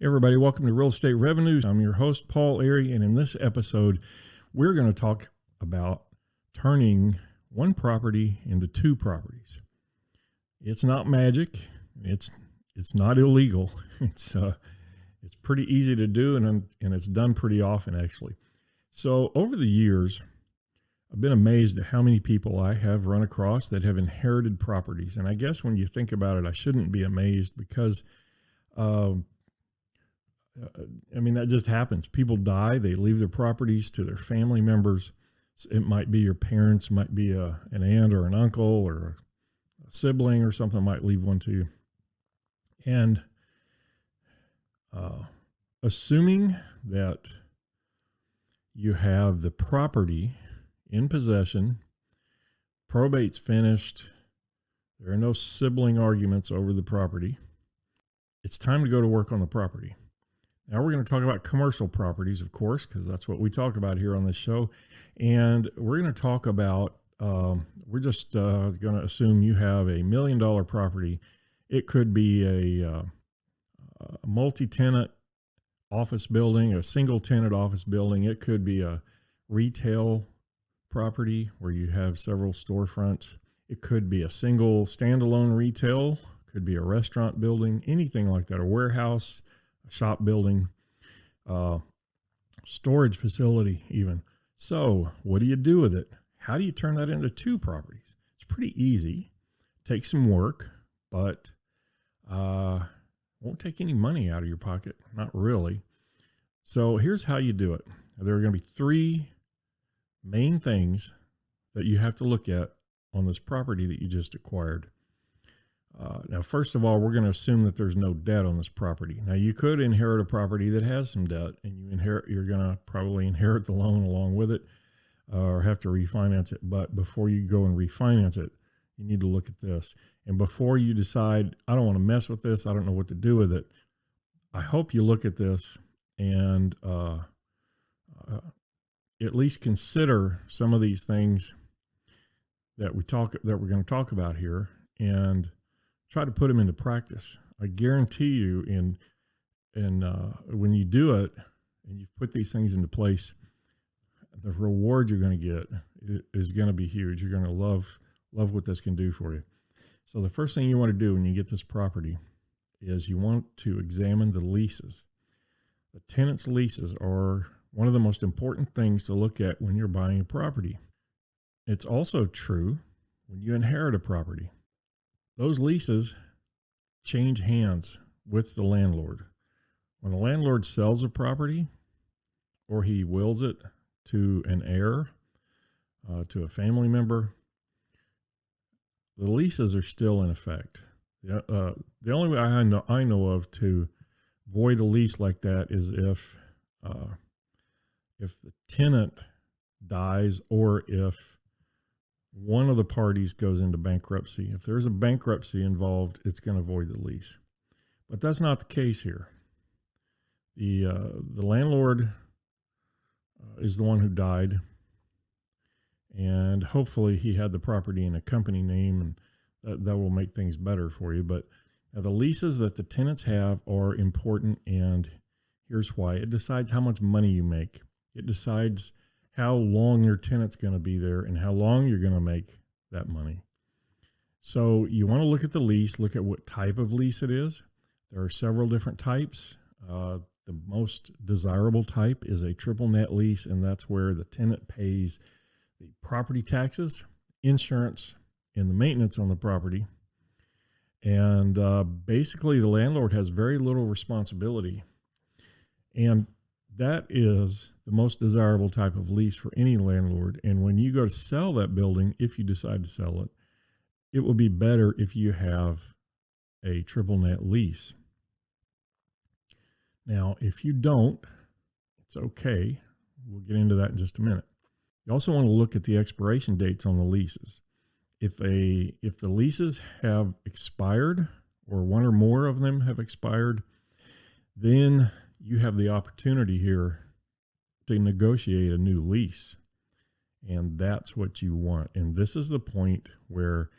Hey everybody, welcome to Real Estate Revenues. I'm your host, Paul Airy, and in this episode, we're going to talk about turning one property into two properties. It's not magic. It's not illegal. It's pretty easy to do, and it's done pretty often, actually. So over the years, I've been amazed at how many people I have run across that have inherited properties. And I guess when you think about it, I shouldn't be amazed because that just happens. People die, they leave their properties to their family members. It might be your parents, might be an aunt or an uncle or a sibling or something might leave one to you. And assuming that you have the property in possession, probate's finished, there are no sibling arguments over the property, it's time to go to work on the property. Now we're going to talk about commercial properties, of course, because that's what we talk about here on this show. And we're going to talk about, we're just going to assume you have $1 million property. It could be a multi-tenant office building, a single tenant office building. It could be a retail property where you have several storefronts. It could be a single standalone retail, could be a restaurant building, anything like that, a warehouse, a shop building, storage facility even. So what do you do with it? How do you turn that into two properties? It's pretty easy. Takes some work, but won't take any money out of your pocket. Not really. So here's how you do it. There are going to be three main things that you have to look at on this property that you just acquired. Now, first of all, we're going to assume that there's no debt on this property. Now, you could inherit a property that has some debt, and you're going to probably inherit the loan along with it, or have to refinance it. But before you go and refinance it, you need to look at this. And before you decide, I don't want to mess with this, I don't know what to do with it, I hope you look at this and at least consider some of these things that we're going to talk about here, and try to put them into practice. I guarantee you, when you do it and you put these things into place, the reward you're going to get is going to be huge. You're going to love what this can do for you. So the first thing you want to do when you get this property is you want to examine the leases. The tenant's leases are one of the most important things to look at when you're buying a property. It's also true when you inherit a property. Those leases change hands with the landlord. When a landlord sells a property or he wills it to an heir, to a family member, the leases are still in effect. The only way I know of to void a lease like that is if the tenant dies or if one of the parties goes into bankruptcy. If there's a bankruptcy involved, it's going to void the lease. But that's not the case here. The landlord is the one who died, and hopefully he had the property in a company name, and that will make things better for you. But the leases that the tenants have are important, and here's why. It decides how much money you make. It decides how long your tenant's going to be there and how long you're going to make that money. So you want to look at the lease, look at what type of lease it is. There are several different types. The most desirable type is a triple net lease, and that's where the tenant pays the property taxes, insurance, and the maintenance on the property. And basically the landlord has very little responsibility. And that is the most desirable type of lease for any landlord. And when you go to sell that building, if you decide to sell it, it will be better if you have a triple net lease. Now, if you don't, it's okay. We'll get into that in just a minute. You also want to look at the expiration dates on the leases. If the leases have expired, or one or more of them have expired, then you have the opportunity here to negotiate a new lease. And that's what you want. And this is the point where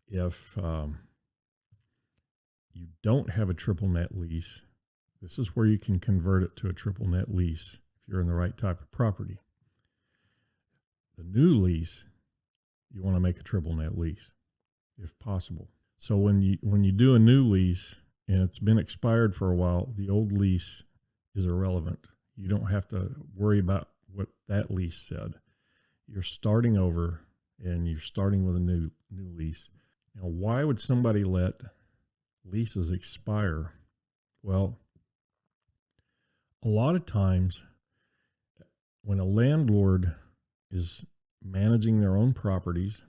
if you don't have a triple net lease, This is where you can convert it to a triple net lease if you're in the right type of property. The new lease, you want to make a triple net lease if possible. So when you do a new lease and it's been expired for a while, the old lease is irrelevant. You don't have to worry about what that lease said. You're starting over and you're starting with a new lease. Now, why would somebody let leases expire? Well, a lot of times when a landlord is managing their own properties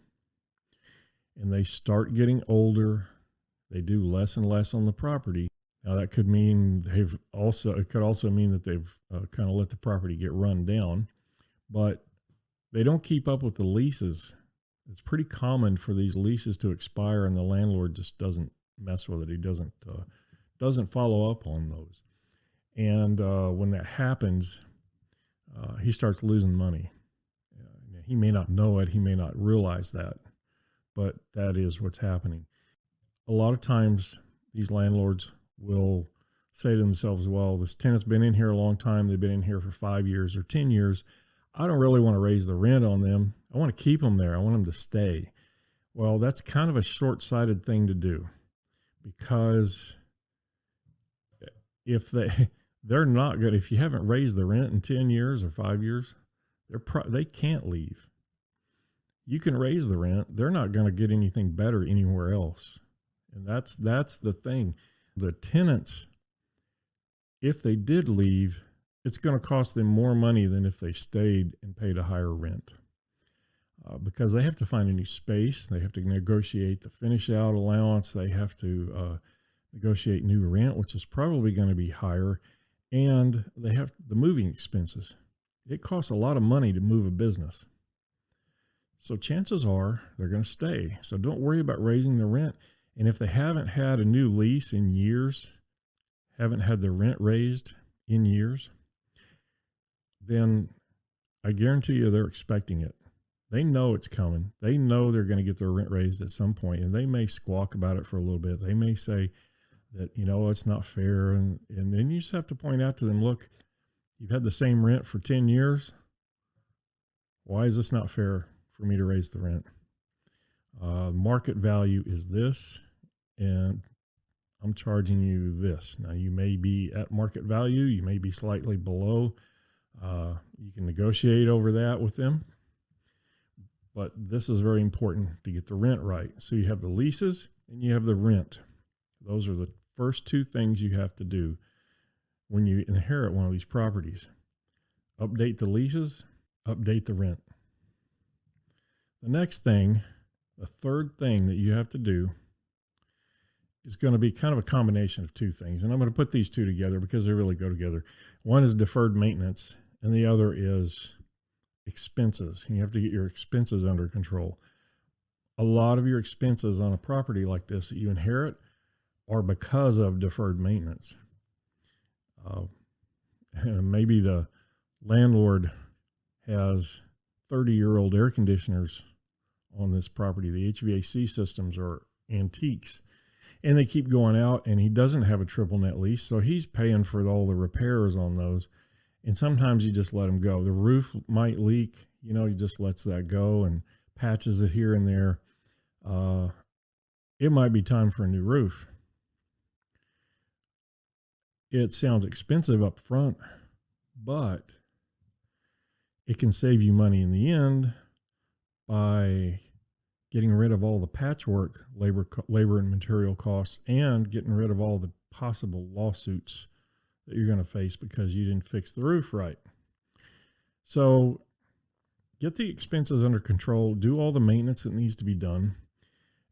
and they start getting older, they do less and less on the property. Now that could mean it could also mean that they've kind of let the property get run down, but they don't keep up with the leases. It's pretty common for these leases to expire and the landlord just doesn't mess with it. He doesn't follow up on those. And when that happens, he starts losing money. He may not know it. He may not realize that, but that is what's happening. A lot of times these landlords will say to themselves, well, this tenant's been in here a long time. They've been in here for 5 years or 10 years. I don't really want to raise the rent on them. I want to keep them there. I want them to stay. Well, that's kind of a short-sighted thing to do, because if they're not good, if you haven't raised the rent in 10 years or 5 years, they can't leave. You can raise the rent. They're not going to get anything better anywhere else. And that's the thing. The tenants, if they did leave, it's going to cost them more money than if they stayed and paid a higher rent, because they have to find a new space. They have to negotiate the finish out allowance. They have to negotiate new rent, which is probably going to be higher. And they have the moving expenses. It costs a lot of money to move a business. So chances are they're going to stay. So don't worry about raising the rent. And if they haven't had a new lease in years, haven't had their rent raised in years, then I guarantee you they're expecting it. They know it's coming. They know they're going to get their rent raised at some point, and they may squawk about it for a little bit. They may say that, it's not fair. And then you just have to point out to them, look, you've had the same rent for 10 years. Why is this not fair for me to raise the rent? Market value is this, and I'm charging you this. Now, you may be at market value. You may be slightly below. You can negotiate over that with them. But this is very important to get the rent right. So you have the leases and you have the rent. Those are the first two things you have to do when you inherit one of these properties. Update the leases, update the rent. The next thing, the third thing that you have to do, is going to be kind of a combination of two things. And I'm going to put these two together because they really go together. One is deferred maintenance, and the other is expenses. You have to get your expenses under control. A lot of your expenses on a property like this that you inherit are because of deferred maintenance. And maybe the landlord has 30-year-old air conditioners on this property. The HVAC systems are antiques, and they keep going out, and he doesn't have a triple net lease, so he's paying for all the repairs on those. And sometimes you just let them go. The roof might leak, he just lets that go and patches it here and there. It might be time for a new roof. It sounds expensive up front, but it can save you money in the end by getting rid of all the patchwork, labor and material costs, and getting rid of all the possible lawsuits that you're going to face because you didn't fix the roof right. So get the expenses under control, do all the maintenance that needs to be done.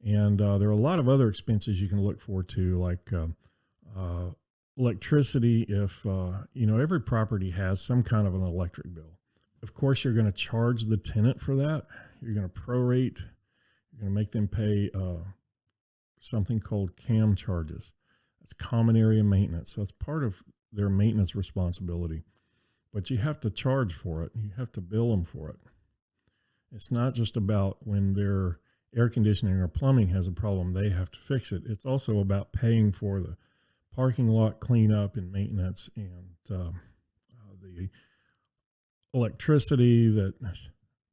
And there are a lot of other expenses you can look for too, like electricity. If, every property has some kind of an electric bill. Of course, you're going to charge the tenant for that. You're going to prorate. You're going to make them pay something called CAM charges. That's common area maintenance. That's part of their maintenance responsibility. But you have to charge for it. You have to bill them for it. It's not just about when their air conditioning or plumbing has a problem, they have to fix it. It's also about paying for the parking lot cleanup and maintenance, and the electricity that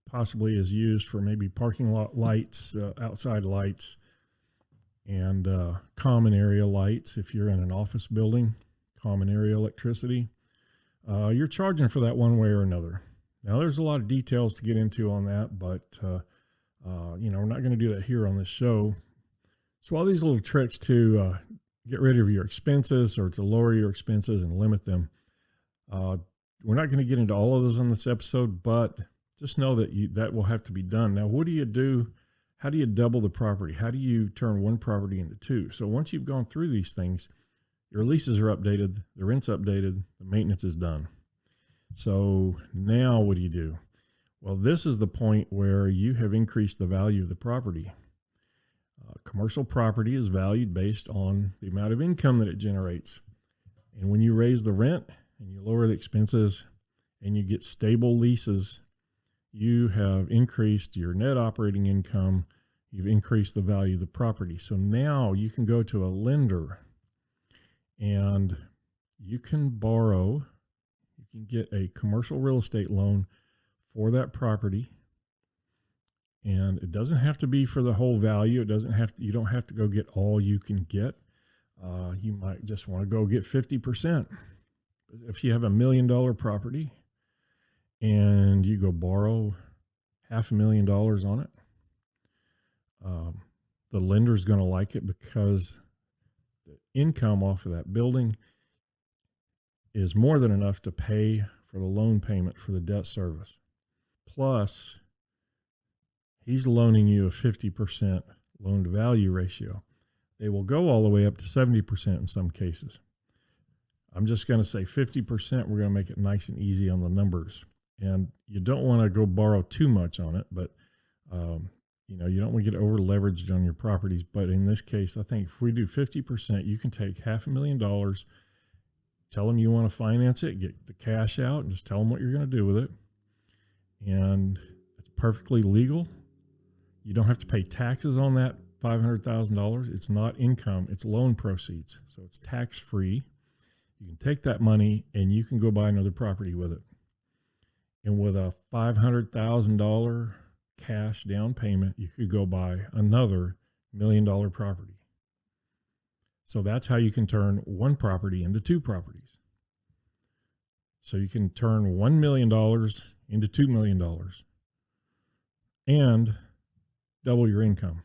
possibly is used for maybe parking lot lights, outside lights, and common area lights. If you're in an office building, common area electricity, you're charging for that one way or another. Now, there's a lot of details to get into on that, but we're not going to do that here on this show. So all these little tricks to get rid of your expenses or to lower your expenses and limit them. We're not going to get into all of those on this episode, but just know that that will have to be done. Now, what do you do? How do you double the property? How do you turn one property into two? So once you've gone through these things, your leases are updated, the rent's updated, the maintenance is done. So now what do you do? Well, this is the point where you have increased the value of the property. Commercial property is valued based on the amount of income that it generates. And when you raise the rent and you lower the expenses and you get stable leases, you have increased your net operating income. You've increased the value of the property. So now you can go to a lender and you can borrow, you can get a commercial real estate loan for that property. And it doesn't have to be for the whole value. You don't have to go get all you can get. You might just want to go get 50%. If you have $1 million property and you go borrow $500,000 on it, the lender's going to like it because the income off of that building is more than enough to pay for the loan payment for the debt service. Plus, he's loaning you a 50% loan to value ratio. They will go all the way up to 70% in some cases. I'm just going to say 50%. We're going to make it nice and easy on the numbers. And you don't want to go borrow too much on it, but you don't want to get over leveraged on your properties. But in this case, I think if we do 50%, you can take $500,000, tell them you want to finance it, get the cash out, and just tell them what you're going to do with it. And it's perfectly legal. You don't have to pay taxes on that $500,000. It's not income, it's loan proceeds. So it's tax free. You can take that money and you can go buy another property with it. And with a $500,000 cash down payment, you could go buy another $1 million property. So that's how you can turn one property into two properties. So you can turn $1 million into $2 million and double your income.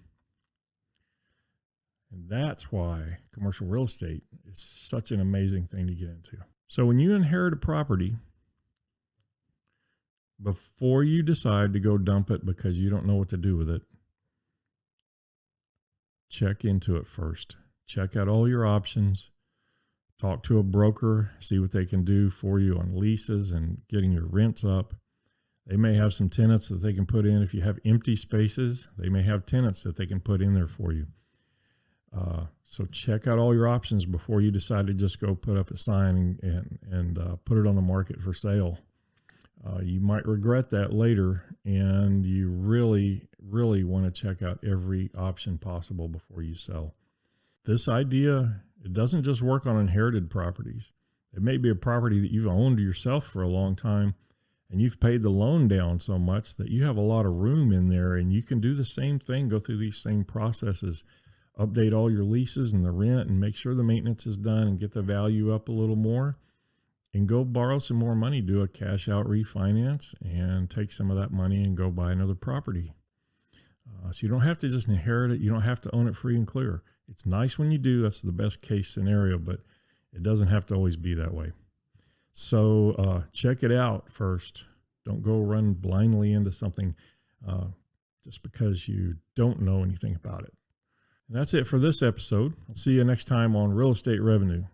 And that's why commercial real estate is such an amazing thing to get into. So when you inherit a property, before you decide to go dump it because you don't know what to do with it, check into it first. Check out all your options. Talk to a broker, see what they can do for you on leases and getting your rents up. They may have some tenants that they can put in. If you have empty spaces, they may have tenants that they can put in there for you. So check out all your options before you decide to just go put up a sign and put it on the market for sale. You might regret that later, and you really, really want to check out every option possible before you sell. This idea, it doesn't just work on inherited properties. It may be a property that you've owned yourself for a long time, and you've paid the loan down so much that you have a lot of room in there, and you can do the same thing, go through these same processes, update all your leases and the rent and make sure the maintenance is done and get the value up a little more, and go borrow some more money, do a cash out refinance and take some of that money and go buy another property. So you don't have to just inherit it. You don't have to own it free and clear. It's nice when you do. That's the best case scenario, but it doesn't have to always be that way. So check it out first. Don't go run blindly into something just because you don't know anything about it. And that's it for this episode. I'll see you next time on Real Estate Revenue.